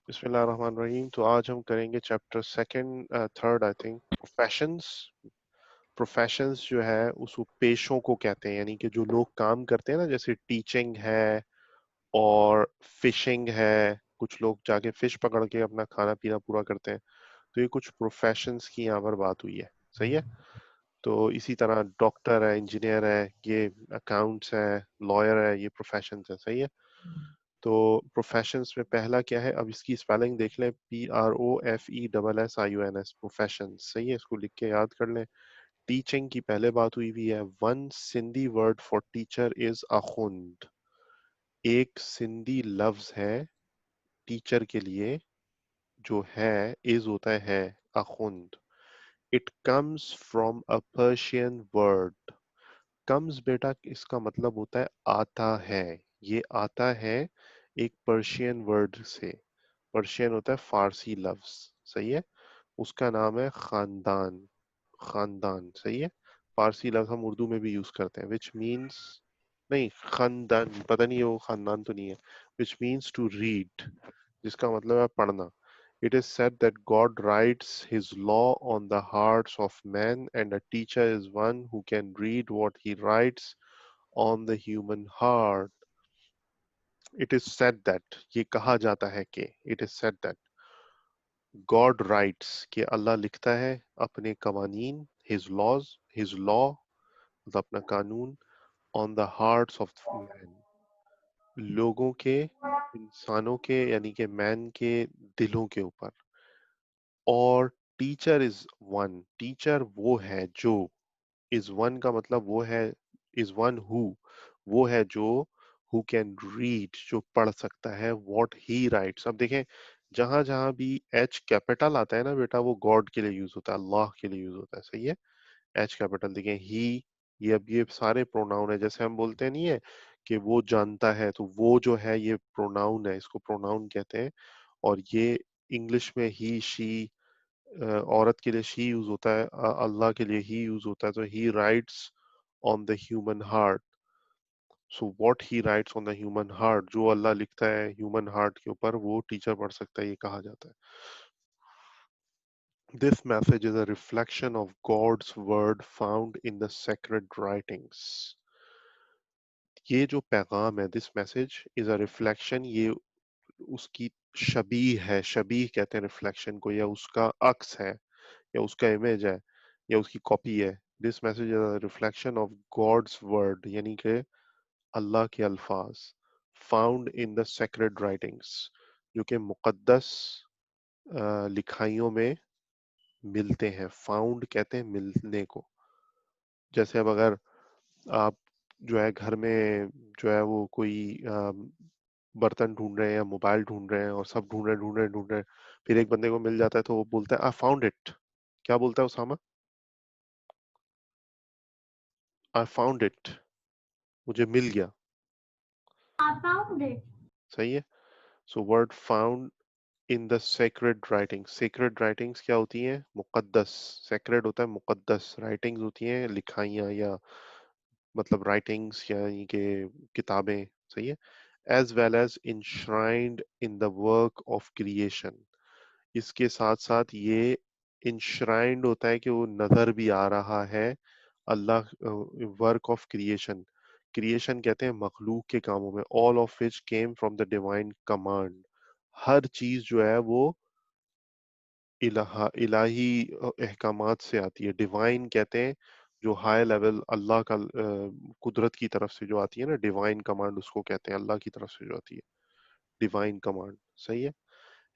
बिस्मिल्लाहिर्रहमानिर्रहीम। तो आज हम करेंगे chapter second third I think, professions. Professions जो है उसको पेशों को कहते हैं, यानी कि जो लोग काम करते हैं ना, जैसे टीचिंग है और फिशिंग है, कुछ लोग जाके फिश पकड़ के अपना खाना पीना पूरा करते हैं। तो ये कुछ प्रोफेशंस की यहाँ पर बात हुई है, सही है। तो इसी तरह डॉक्टर है, इंजीनियर है, ये अकाउंट्स है, लॉयर है, ये प्रोफेशंस है, सही है। तो प्रोफेशंस में पहला क्या है, अब इसकी स्पेलिंग देख लें, PROFESSIONS, प्रोफेशन, सही है। इसको लिख के याद कर लें। टीचिंग की पहले बात हुई हुई है। One Sindhi word for teacher is Akhund. एक सिंधी लफ्ज है टीचर के लिए, जो है इज होता है Akhund. It comes from a Persian word. Comes बेटा इसका मतलब होता है आता है। ये आता है एक पर्शियन वर्ड से। पर्शियन होता है फारसी लफ्ज, सही है। उसका नाम है खानदान। खानदान, सही है। फारसी लफ्ज हम उर्दू में भी यूज करते हैं, विच मीन्स, नहीं खानदान पता नहीं है, वो खानदान तो नहीं है। विच मीन्स टू रीड, जिसका मतलब है पढ़ना। It is said that God writes his law on the hearts of men, and a teacher is one who can read what he writes on the human heart. It is said that, ये कहा जाता है कि, it is said that God writes, कि अल्लाह लिखता है अपने कवानीन, his laws, his law मतलब अपना कानून, on the hearts of men, लोगों के, इंसानों के, यानी कि मैन के दिलों के ऊपर। और टीचर इज वन, टीचर वो है जो, इज वन का मतलब वो है, इज वन हु, वो है जो, हु कैन रीड, जो पढ़ सकता है, व्हाट ही राइट्स। अब देखें, जहां जहां भी एच कैपिटल आता है ना बेटा, वो गॉड के लिए यूज होता है, अल्लाह के लिए यूज होता है, सही है। एच कैपिटल देखें, ही, ये अब ये सारे प्रोनाउन है। जैसे हम बोलते नहीं है कि वो जानता है, तो वो जो है ये प्रोनाउन है, इसको प्रोनाउन कहते हैं। और ये इंग्लिश में ही, शी, औरत के लिए शी यूज होता है, अल्लाह के लिए ही यूज होता है। तो ही rights on the human heart. So what he rights on the human heart, जो अल्लाह लिखता है ह्यूमन हार्ट के ऊपर, वो टीचर पढ़ सकता है, ये कहा जाता है। This message is a reflection of God's word found in the sacred writings. ये जो पैगाम है, this message is a reflection, ये उसकी शबीह है, शबीह कहते हैं रिफ्लेक्शन को, या उसका अक्स है, या उसका इमेज है, या उसकी कॉपी है। This message is a reflection of God's word, यानी कि अल्लाह के अल्फाज, found in the sacred writings, जो कि मुकद्दस लिखाइयों में मिलते हैं। फाउंड कहते हैं मिलने को। जैसे अब अगर आप जो है घर में जो है वो कोई बर्तन ढूंढ रहे हैं या मोबाइल ढूंढ रहे हैं, और सब ढूंढ रहे हैं, फिर एक बंदे को मिल जाता है, तो वो बोलता है आई फाउंड इट। क्या बोलता है उसामा? आई फाउंड इट, मुझे मिल गया, I found it. सही है। So word found in the sacred writings. Sacred writings क्या होती हैं? मुकद्दस। सेक्रेड होता है मुकद्दस, राइटिंग्स होती हैं लिखाइयाँ, या मतलब राइटिंग्स यानी कि किताबें, सही है। As well as enshrined in the work of creation. इसके साथ साथ ये इंश्राइंड होता है कि वो नजर भी आ रहा है, Allah, work of creation. Creation कहते हैं मखलूक के कामों में, all of which came from the divine command. हर चीज जो है वो इलाही अहकामात से आती है। डिवाइन कहते हैं जो हाई लेवल अल्लाह का कुदरत की तरफ से जो आती है ना, डिवाइन कमांड उसको कहते हैं, अल्लाह की तरफ से जो आती है डिवाइन कमांड, सही है।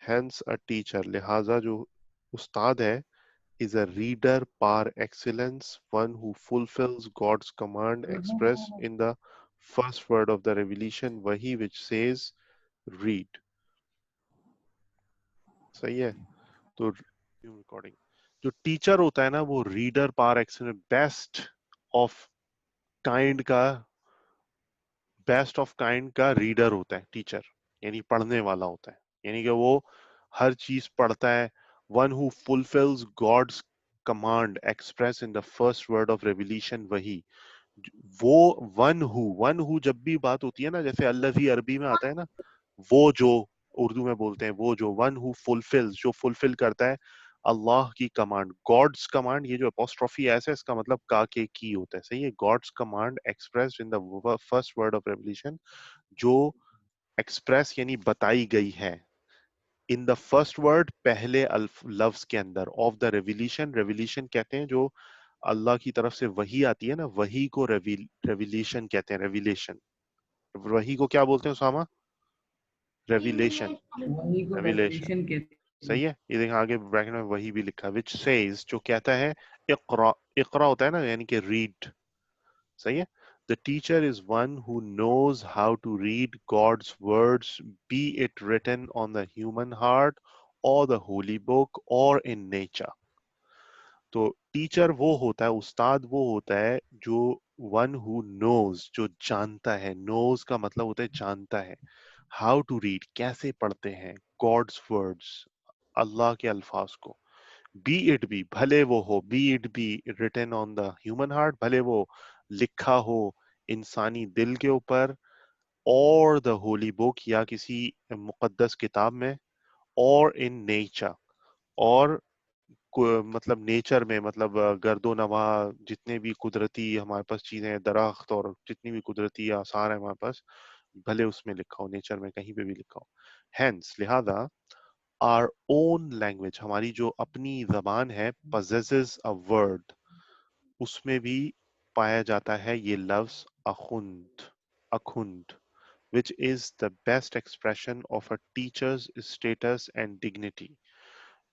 हैंस अ टीचर, लिहाजा जो उस्ताद है, is a reader par excellence, one who fulfills God's command expressed in the first word of the revelation, वही which says read, सही है। तो रिकॉर्डिंग, जो टीचर होता है ना, वो reader par excellence, best of kind का, बेस्ट ऑफ काइंड का रीडर होता है टीचर, यानी पढ़ने वाला होता है, यानी कि वो हर चीज पढ़ता है। One who fulfils God's command express in the first word of revelation, वही वो वन हु, वन हु जब भी बात होती है ना, जैसे अल्लज़ी अरबी में आता है ना, वो जो, اردو میں بولتے ہیں وہ جو ون ہو فلفلز جو فلفل کرتا ہے اللہ کی کمانڈ گاڈس کمانڈ یہ جو اپوسٹروفی ایس ہے اس کا مطلب کا کے کی ہوتا ہے صحیح ہے God's command expressed in the first word of revelation جو ایکسپریس یعنی بتائی گئی ہے ان دا فرسٹ ورڈ پہلے لفظ کے اندر آف دا ریولیشن ریولیشن کہتے ہیں جو اللہ کی طرف سے وحی آتی ہے نا وحی کو ریولیشن کہتے ہیں ریولیشن وحی کو کیا بولتے ہیں اسامہ ریولیشن Revelation. وہی کو ریولیشن ریولیشن کہتے ہیں. صحیح ہے یہ دیکھیں آگے بریکٹ میں وہی بھی لکھا which says جو کہتا ہے اقرا اقرا ہوتا ہے نا یعنی کہ ریڈ صحیح ہے the teacher is one who knows how to read God's words be it written on the human heart or the holy book or in nature تو ٹیچر وہ ہوتا ہے استاد وہ ہوتا ہے جو ون ہو نوز جو جانتا ہے نوز کا مطلب ہوتا ہے جانتا ہے ہاؤ ٹو ریڈ کیسے پڑھتے ہیں گاڈس ورڈز اللہ کے الفاظ کو بی اٹ بھی بھلے وہ ہو be it be written on the human heart بھلے وہ لکھا ہو انسانی دل کے اوپر اور دا ہولی بک یا کسی مقدس کتاب میں اور ان نیچر اور مطلب نیچر میں مطلب گرد و نواح جتنے بھی قدرتی ہمارے پاس چیزیں درخت اور جتنی بھی قدرتی آثار ہیں ہمارے پاس بھلے اس میں لکھا ہو نیچر میں کہیں پہ بھی لکھا ہو ہینس لہذا our own language ہماری جو اپنی زبان ہے possesses a word اس میں بھی پایا جاتا ہے یہ لفظ اخند اخند which is the best expression of a teacher's status and dignity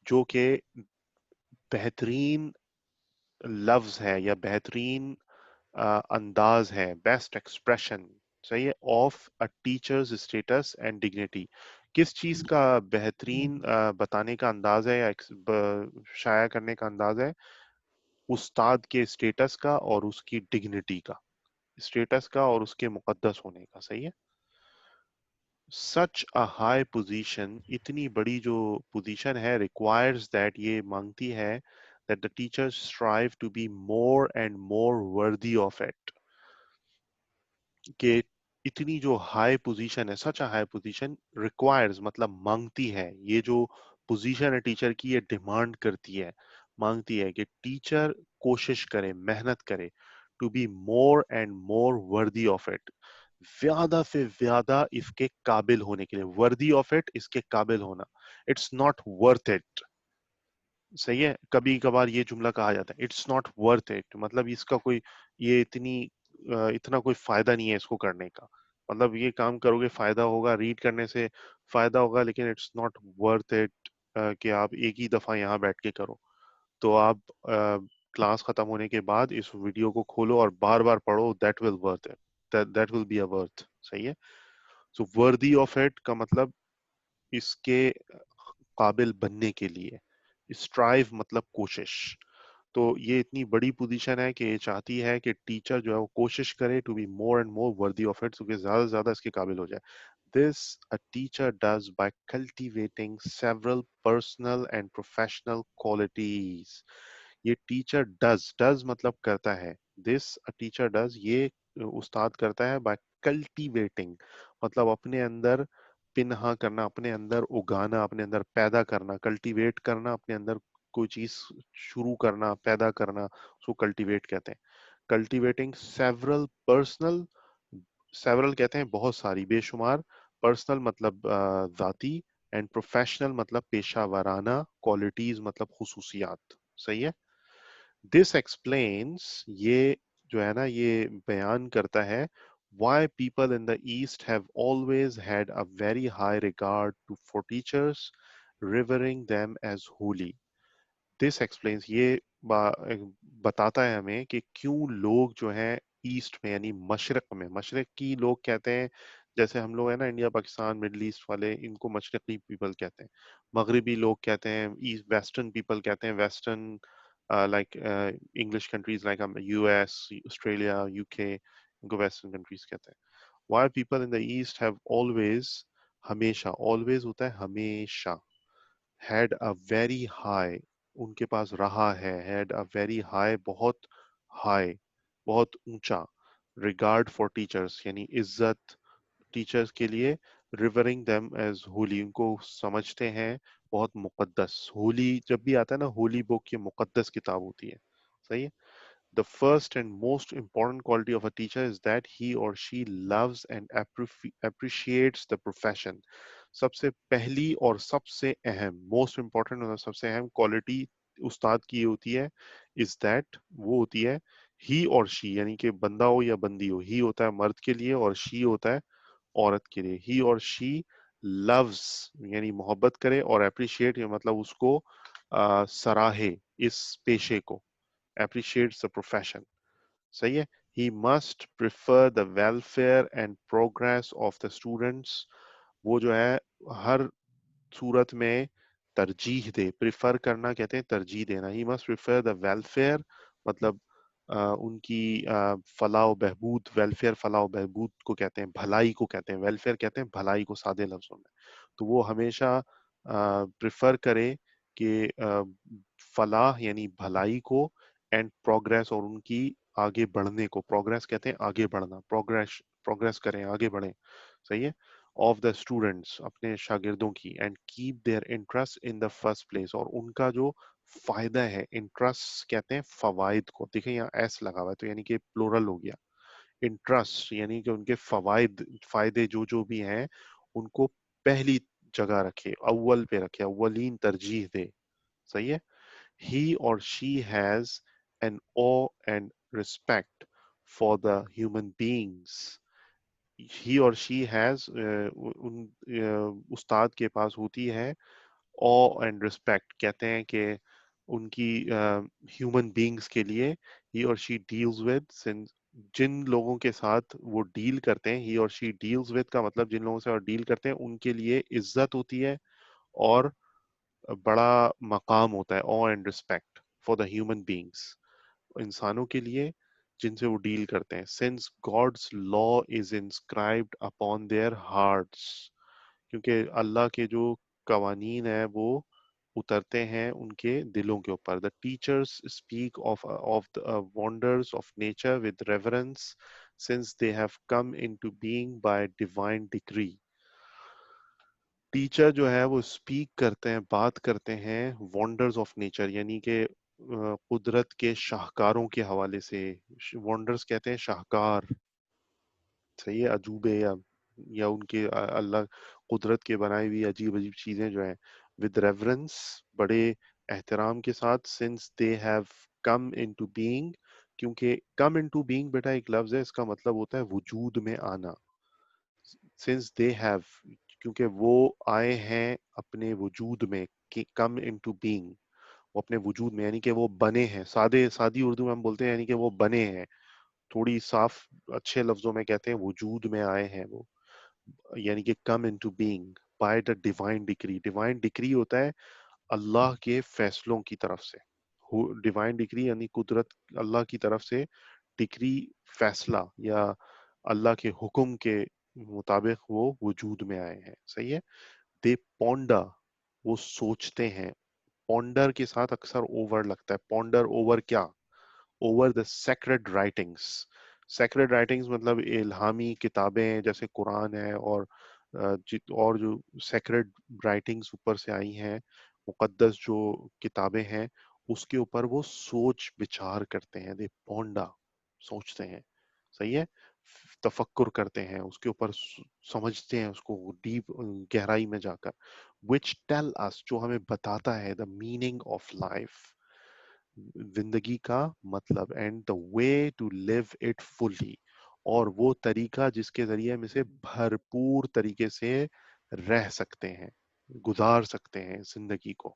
جو کہ بہترین لفظ ہے یا بہترین انداز ہے بیسٹ ایکسپریشن صحیح ہے of a teachers status and dignity کس چیز کا بہترین بتانے کا انداز ہے یا شائع کرنے کا انداز ہے استاد کے اسٹیٹس کا اور اس کی ڈگنیٹی کا اسٹیٹس کا اور اس کے مقدس ہونے کا صحیح ہے سچ اے ہائی پوزیشن اتنی بڑی جو پوزیشن ہے ریکوائرز دیٹ یہ مانگتی ہے that the teachers strive to be more and more worthy of it کہ اتنی جو ہائی پوزیشن ہے سچ اے ہائی پوزیشن ریکوائرز مطلب مانگتی ہے یہ جو پوزیشن ہے ٹیچر کی یہ ڈیمانڈ کرتی ہے مانگتی ہے کہ ٹیچر کوشش کرے محنت کرے to be more and more worthy of it زیادہ سے زیادہ اس کے قابل ہونے کے لیے وردی آف اٹ اس کے قابل ہونا اٹس ناٹ ورتھ اٹ صحیح ہے کبھی کبھار یہ جملہ کہا جاتا ہے اٹس ناٹ ورتھ اٹ مطلب اس کا کوئی یہ اتنا کوئی فائدہ نہیں ہے اس کو کرنے کا مطلب یہ کام کرو گے فائدہ ہوگا ریڈ کرنے سے فائدہ ہوگا لیکن اٹس ناٹ ورتھ اٹ کہ آپ ایک ہی دفعہ یہاں بیٹھ کے کرو تو آپ کلاس ختم ہونے کے بعد اس ویڈیو کو کھولو اور بار بار پڑھو that will worth it that will be a worth صحیح ہے سو وردی آف اٹ کا مطلب اس کے قابل بننے کے لیے اسٹرائیو مطلب کوشش تو یہ اتنی بڑی پوزیشن ہے کہ یہ چاہتی ہے کہ ٹیچر جو ہے وہ کوشش کرے to be more and more worthy of it کہ زیادہ سے زیادہ اس کے قابل ہو جائے this a teacher does by cultivating several personal and professional qualities یہ ٹیچر ڈز مطلب کرتا ہے this a teacher does یہ استاد کرتا ہے by cultivating مطلب اپنے اندر پنہا کرنا اپنے اندر اگانا اپنے اندر پیدا کرنا کلٹیویٹ کرنا اپنے اندر کوئی چیز شروع کرنا پیدا کرنا اس کو کلٹیویٹ کہتے ہیں کلٹیویٹنگ سیورل پرسنل سیورل کہتے ہیں بہت ساری بے شمار پرسنل مطلب ذاتی اینڈ پروفیشنل مطلب پیشہ ورانہ کوالٹیز مطلب خصوصیات صحیح ہے دس ایکسپلینس یہ جو ہے نا یہ بیان کرتا ہے why people in the east have always had a very high regard for teachers revering them as holy this explains یہ بتاتا ہے ہمیں کہ کیوں لوگ جو ہیں ایسٹ میں یعنی مشرق میں مشرق کی لوگ کہتے ہیں جیسے ہم لوگ ہیں نا انڈیا پاکستان مڈل ایسٹ والے ان کو مشرقی پیپل کہتے ہیں مغربی لوگ کہتے ہیں ایسٹ ویسٹرن پیپل کہتے ہیں western like English countries like U S Australia U K ان کو ویسٹرن کنٹریز کہتے ہیں why people in the east have always ہمیشہ آلویز ہوتا ہے ہمیشہ had a very high ان کے پاس رہا ہے had a very high بہت high بہت اونچا regard for teachers یعنی عزت ٹیچرز کے لیے रिवरिंग देम एज होली, उनको समझते हैं बहुत मुकद्दस। होली जब भी आता है ना, होली बुक ये मुकद्दस किताब होती है, सही है। The first and most important quality of a teacher is that he or she loves and appreciates the profession. सबसे पहली और सबसे अहम, most important और सबसे अहम क्वालिटी उस्ताद की ये होती है, is that वो होती है he or she, यानी कि बंदा हो या बंदी हो, he होता है मर्द के लिए और she होता है औरत के लिए। he or she loves यानी मोहब्बत करे, और appreciate ये मतलब उसको सराहे इस पेशे को, appreciates the profession, सही है। he must prefer the welfare and progress of the students, वो जो है हर सूरत में तरजीह दे, प्रिफर करना कहते हैं तरजीह देना। He must prefer the welfare, मतलब उनकी फलाह बहबूद, वेलफेयर फलाह बहबूद को कहते हैं, भलाई को कहते हैं, वेलफेयर कहते हैं भलाई को सादे लफ्जों में। तो वो हमेशा प्रिफर करे कि फलाह यानी भलाई को, एंड प्रोग्रेस और उनकी आगे बढ़ने को, प्रोग्रेस कहते हैं आगे बढ़ना, प्रोग्रेस प्रोग्रेस करें, आगे बढ़ें, सही है, ऑफ द स्टूडेंट्स अपने शागिर्दों की, and keep their interest in the first place, और उनका जो फायदा है, इंटरेस्ट कहते हैं फवायद को, देखिए यहाँ एस लगा हुआ है तो यानी कि प्लूरल हो गया, इंटरेस्ट यानी कि उनके फवायद, फायदे जो जो भी हैं उनको पहली जगह रखे, अव्वल पे रखे, अव्वलीन तरजीह दे, सही है। he or she has an awe and respect for the human beings, he or she has उस्ताद के पास होती है awe and respect, कहते हैं कि उनकी ह्यूमन बीइंग्स के लिए, he or she deals with, since जिन लोगों के साथ वो डील करते हैं, he or she deals with का मतलब जिन लोगों से वो डील करते हैं उनके लिए इज्जत होती है और बड़ा मकाम होता है, awe and respect for the human beings, इंसानों के लिए जिनसे वो डील करते हैं, since God's law is inscribed upon their hearts, क्योंकि अल्लाह के जो कवानीन है वो उतरते हैं उनके दिलों के ऊपर। The teachers speak of the wonders of nature with reverence, since they have come into being by divine decree. Teacher जो है वो स्पीक करते हैं, बात करते हैं वंडर्स ऑफ नेचर, यानी कि कुदरत के शाहकारों के हवाले से, वंडर्स कहते हैं शाहकार, सही है, अजूबे या उनके अल्लाह कुदरत के बनाई हुई अजीब अजीब चीजें जो हैं, विद रेवरेंस बड़े एहतराम के साथ, since they have come into being, क्योंकि कम इनटू बीइंग बेटा एक लफ्ज है, इसका मतलब होता है वजूद में आना, सिंस दे हैव क्योंकि वो आए हैं अपने वजूद में, कम इनटू बीइंग, वो अपने वजूद में यानी कि वो बने हैं, सादे सादी उर्दू में हम बोलते हैं यानी कि वो बने हैं, थोड़ी साफ अच्छे लफ्जों में कहते हैं वजूद में आए हैं वो, यानी कि come into being by the divine decree. Divine decree होता है अल्लाह के फैसलों की तरफ से, डिवाइन डिक्री यानी कुदरत अल्लाह की तरफ से डिक्री, फैसला या अल्लाह के हुक्म के मुताबिक वो वजूद में आए हैं, सही है। दे पॉन्डर, वो सोचते हैं, पॉन्डर के साथ अक्सर ओवर लगता है, पॉन्डर ओवर क्या, over the sacred writings. Sacred writings मतलब इल्हामी किताबें जैसे कुरान है, और जो सेक्रेड राइटिंग्स ऊपर से आई हैं, मुकद्दस जो किताबें हैं, उसके ऊपर वो सोच विचार करते हैं, दे पौंडा, सोचते हैं, सही है, तफक्कुर करते हैं उसके ऊपर, समझते हैं उसको डीप, गहराई में जाकर, which tell us, जो हमें बताता है, the meaning of life, जिंदगी का मतलब, and the way to live it fully, और वो तरीका जिसके जरिए हम इसे भरपूर तरीके से रह सकते हैं, गुजार सकते हैं जिंदगी को।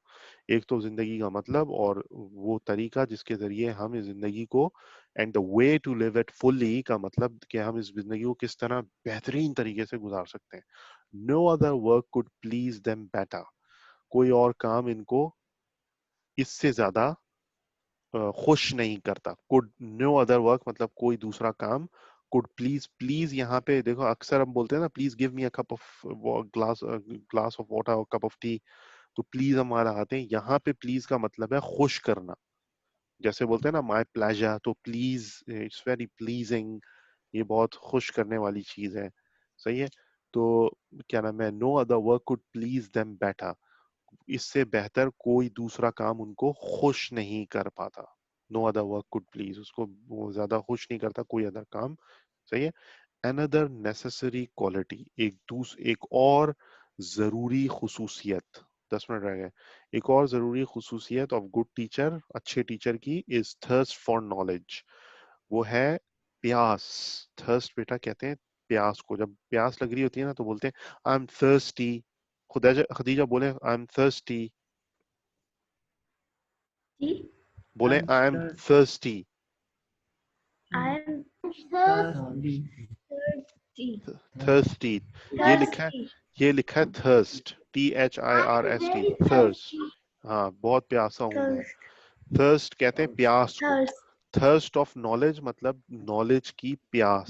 एक तो जिंदगी का मतलब और वो तरीका जिसके जरिए हम इस जिंदगी को, and the way to live it fully का मतलब कि हम इस जिंदगी को किस तरह बेहतरीन तरीके से गुजार सकते हैं। No other work could please them better, कोई और काम इनको इससे ज्यादा खुश नहीं करता। कुड, नो अदर वर्क मतलब कोई दूसरा काम, कुड प्लीज, प्लीज यहाँ पे देखो अक्सर हम बोलते हैं ना, please give me a cup of glass, glass of water और कप ऑफ टी, तो प्लीज हमारा आते हैं, यहाँ पे प्लीज का मतलब है खुश करना, जैसे बोलते हैं ना माई प्लेजर, तो प्लीज इट्स वेरी प्लीजिंग, ये बहुत खुश करने वाली चीज है, सही है। तो क्या नाम है, no other work could please them better, इससे बेहतर कोई दूसरा काम उनको खुश नहीं कर पाता। No other work could please, उसको वो ज्यादा खुश नहीं करता कोई अदर काम। सही है। another necessary quality, एक और जरूरी खुसूसियत, 10 मिनट रह गए। एक और जरूरी खुसूसियत ऑफ गुड टीचर, अच्छे टीचर की, इज थर्स्ट फॉर नॉलेज, वो है प्यास। थर्स्ट बेटा कहते हैं प्यास को, जब प्यास लग रही होती है ना तो बोलते हैं आई एम थर्स्टी। खुदा खदीजा बोले आई एम थर्स्टी, See, बोले I'm I am thirsty. Thirsty. I am thirsty. Thirsty, ये लिखा है, Thirsty. ये लिखा है thirst, THIRST, Very thirst. thirsty. हाँ, बहुत प्यासा हूं मैं। Thirst. थर्स्ट कहते हैं प्यास को, Thirst. थर्स्ट ऑफ नॉलेज मतलब नॉलेज की प्यास।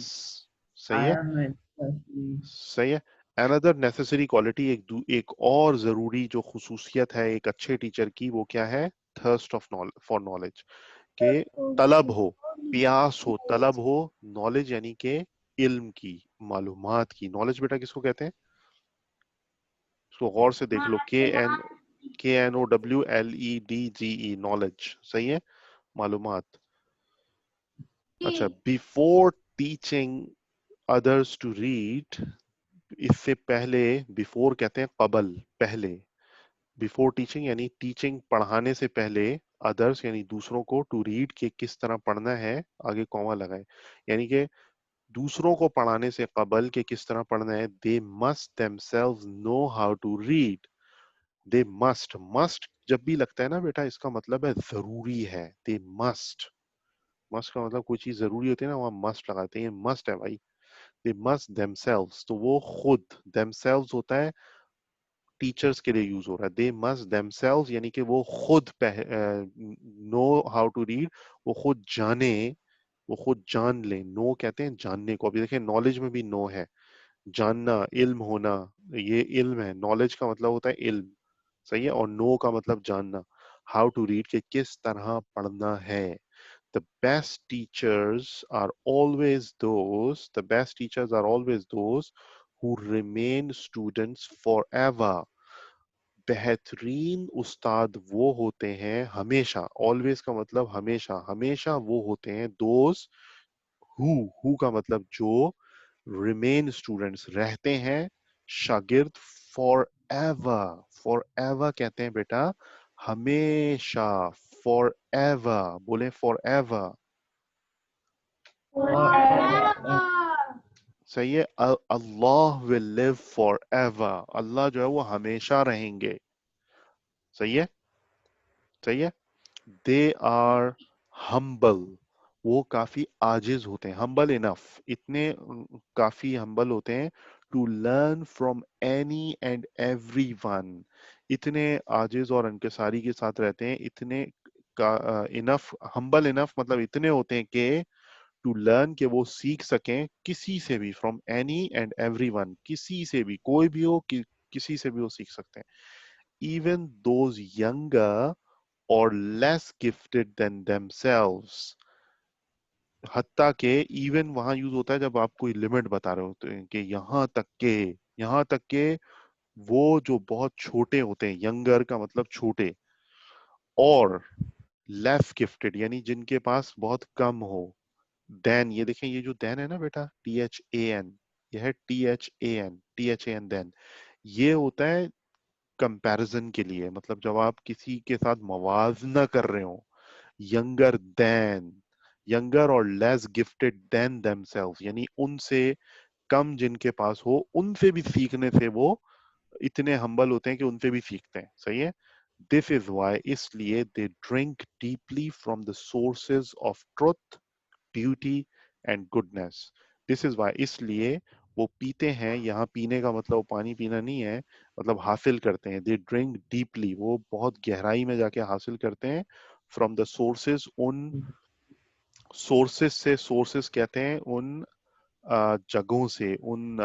सही I है, am very thirsty. सही है। अनदर नेसेसरी क्वालिटी, एक और जरूरी जो खुसूसियत है एक अच्छे टीचर की, वो क्या है, थर्स्ट ऑफ फॉर नॉलेज, के तलब हो, प्यास हो, तलब हो, नॉलेज यानी के इल्म की, मालूमात की। नॉलेज बेटा किसको कहते हैं, इसको गौर से देख लो, KNOWLEDGE, नॉलेज। सही है, मालूमात। अच्छा, before teaching others to read, इससे पहले, बिफोर कहते हैं कबल, पहले। बिफोर टीचिंग यानी टीचिंग, पढ़ाने से पहले, अदर्स यानी दूसरों को, टू रीड के किस तरह पढ़ना है, आगे कॉमा लगाए, यानी कि दूसरों को पढ़ाने से कबल के किस तरह पढ़ना है, they must themselves know how to read. They must, must जब भी लगता है ना बेटा, इसका मतलब है जरूरी है। दे मस्ट, मस्ट का मतलब कोई चीज जरूरी होती है ना, वहां मस्ट लगाते हैं, मस्ट है भाई। दे मस्ट देमसेल्व्स, तो वो खुद, देमसेल्व्स होता है टीचर्स के लिए यूज हो रहा है, दे मस्ट देमसेल्व्स यानी कि वो खुद नो हाउ टू रीड, वो खुद जाने, वो खुद जान ले। नो कहते हैं जानने को, अभी देखिए नॉलेज में भी नो है, जानना, इल्म होना, ये इल्म है, नॉलेज का मतलब होता है इल्म। सही है, और नो का मतलब जानना। हाउ टू रीड के किस तरह पढ़ना है। the best teachers are always those who remain students forever. बेहतरीन उस्ताद वो होते हैं हमेशा, ऑलवेज का मतलब हमेशा, हमेशा वो होते हैं दोस्त, हु का मतलब जो, रिमेन स्टूडेंट्स रहते हैं, शागिर्द, फॉर एवर, फॉर एवर कहते हैं बेटा हमेशा, फॉर एवर, बोले फॉर एवर। Forever. सही है, अल्लाह विल लिव फॉर एवर, अल्लाह जो है वो हमेशा रहेंगे। सही है, सही है। दे आर हम्बल, वो काफी आजिज होते हैं, हम्बल इनफ, इतने काफी हम्बल होते हैं, to learn from any and every one, इतने आजिज और इंकिसारी के साथ रहते हैं, इतने का इनफ, हम्बल इनफ मतलब इतने होते हैं कि टू लर्न, के वो सीख सकें किसी से भी, from any and every one, किसी से भी, कोई भी हो किसी से भी वो सीख सकते हैं। इवन दोज यंगर और लेस गिफ्टेड देन themselves, हत्ता के, इवन वहां यूज होता है जब आप कोई लिमिट बता रहे होते हैं कि यहाँ तक के, यहाँ तक के, वो जो बहुत छोटे होते हैं, यंगर का मतलब छोटे, और लेस गिफ्टेड यानी जिनके पास बहुत कम हो, देन, ये देखें ये जो देन है ना बेटा, THAN, यह है THAN, देन, ये होता है कंपैरिजन के लिए, मतलब जब आप किसी के साथ मवाजना कर रहे हो, यंगर देन, यंगर और लेस गिफ्टेड देन देमसेल्व्स, यानी उनसे कम जिनके पास हो, उनसे भी सीखने से वो इतने हम्बल होते हैं कि उनसे भी सीखते हैं। सही है। दिस इज वाई, इसलिए they drink deeply from the sources of truth, beauty and goodness. This is why, इसलिए वो पीते हैं, यहाँ पीने का मतलब वो पानी पीना नहीं है, मतलब हासिल करते हैं, दे ड्रिंक डीपली, वो बहुत गहराई में जाके हासिल करते हैं, फ्रॉम द सोर्सेज, उन सोर्सेस से, सोर्सेस कहते हैं उन जगहों से, उन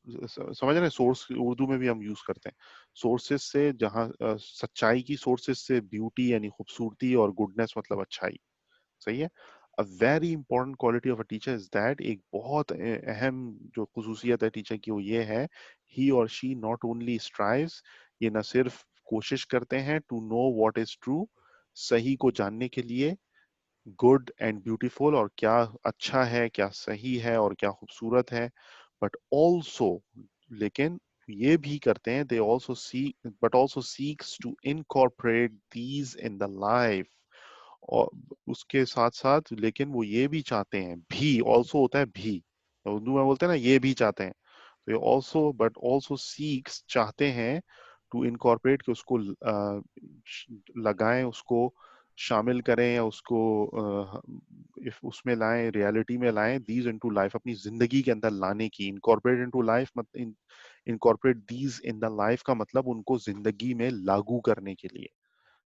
समझ रहे हैं, सोर्स उर्दू में भी हम यूज करते हैं, सोर्सेस से, जहां सच्चाई की सोर्सेस से, ब्यूटी यानी खूबसूरती, और गुडनेस मतलब अच्छाई। सही है। A very important quality of a teacher is that ایک بہت اہم جو خصوصیت ہے ٹیچر کی وہ یہ ہے he or she not only strives یہ نہ صرف کوشش کرتے ہیں to know what is true صحیح کو جاننے کے لیے گڈ اینڈ بیوٹیفل اور کیا اچھا ہے کیا صحیح ہے اور کیا خوبصورت ہے بٹ آلسو لیکن یہ بھی کرتے ہیں they also seek but also seeks to incorporate these in the life اور اس کے ساتھ ساتھ لیکن وہ یہ بھی چاہتے ہیں بھی آلسو ہوتا ہے بھی اردو میں بولتے ہیں نا یہ بھی چاہتے ہیں تو یہ آلسو بٹ آلسو سیکس چاہتے ہیں ٹو انکارپوریٹ کہ اس کو لگائیں اس کو شامل کریں یا اس کو اس میں لائیں ریالٹی میں لائیں دیز انٹو لائف اپنی زندگی کے اندر لانے کی incorporate into life incorporate these in the life کا مطلب ان کو زندگی میں لاگو کرنے کے لیے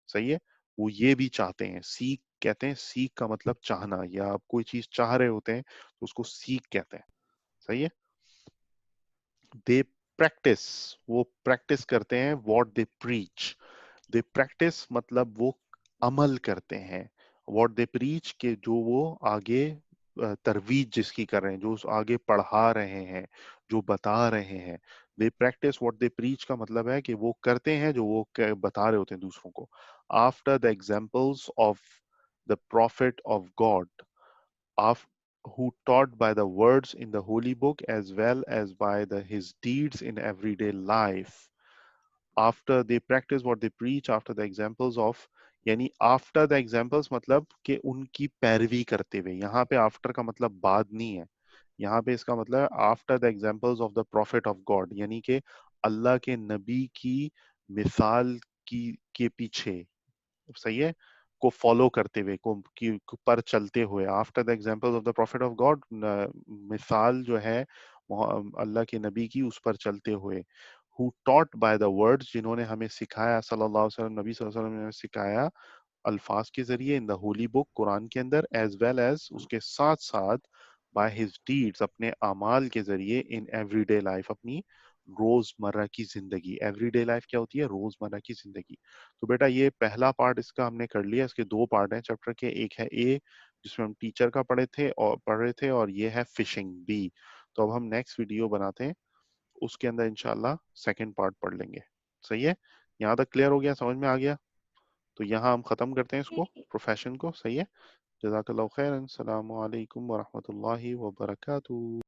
صحیح ہے وہ یہ بھی چاہتے ہیں سیکھ کہتے ہیں سیکھ کا مطلب چاہنا یا آپ کوئی چیز چاہ رہے ہوتے ہیں تو اس کو سیکھ کہتے ہیں صحیح ہے دے پریکٹس وہ پریکٹس کرتے ہیں what they preach they practice مطلب وہ عمل کرتے ہیں واٹ دے پریچ کہ جو وہ آگے ترویج جس کی کر رہے ہیں جو آگے پڑھا رہے ہیں جو بتا رہے ہیں دے پریکٹس واٹ دے پریچ کا مطلب ہے کہ وہ کرتے ہیں جو وہ بتا رہے ہوتے ہیں دوسروں کو after the examples of the prophet of God who taught by the words in the holy book as well as by his deeds in everyday life after they practice what they preach after the examples of یعنی after the examples مطلب کہ ان کی پیروی کرتے ہوئے یہاں پہ after کا مطلب بعد نہیں ہے یہاں پہ اس کا مطلب after the examples of the prophet of God یعنی کہ اللہ کے نبی کی مثال کے پیچھے صحیح ہے کو فالو کرتے ہوئے کو پر چلتے ہوئے after the example of the prophet of God مثال جو ہے اللہ کے نبی کی اس پر چلتے ہوئے who taught by the words جنہوں نے ہمیں سکھایا صلی اللہ علیہ وسلم نبی صلی اللہ علیہ وسلم نے ہمیں سکھایا الفاظ کے ذریعے ان دا ہولی بک قرآن کے اندر ایز ویل ایز اس کے ساتھ ساتھ بائی ہز ڈیڈس اپنے اعمال کے ذریعے ان ایوری ڈے لائف اپنی روز مرہ کی زندگی ایوری ڈے لائف کیا ہوتی ہے روز مرہ کی زندگی تو بیٹا یہ پہلا پارٹ اس کا ہم نے کر لیا اس کے دو پارٹ ہیں چیپٹر کے ایک ہے اے جس میں ہم ٹیچر کا پڑھ رہے تھے اور یہ ہے فشنگ بی تو اب ہم نیکسٹ ویڈیو بناتے ہیں اس کے اندر انشاءاللہ سیکنڈ پارٹ پڑھ لیں گے صحیح ہے یہاں تک کلیئر ہو گیا سمجھ میں آ گیا تو یہاں ہم ختم کرتے ہیں اس کو پروفیشن کو صحیح ہے جزاک اللہ خیر السلام علیکم ورحمۃ اللہ وبرکاتہ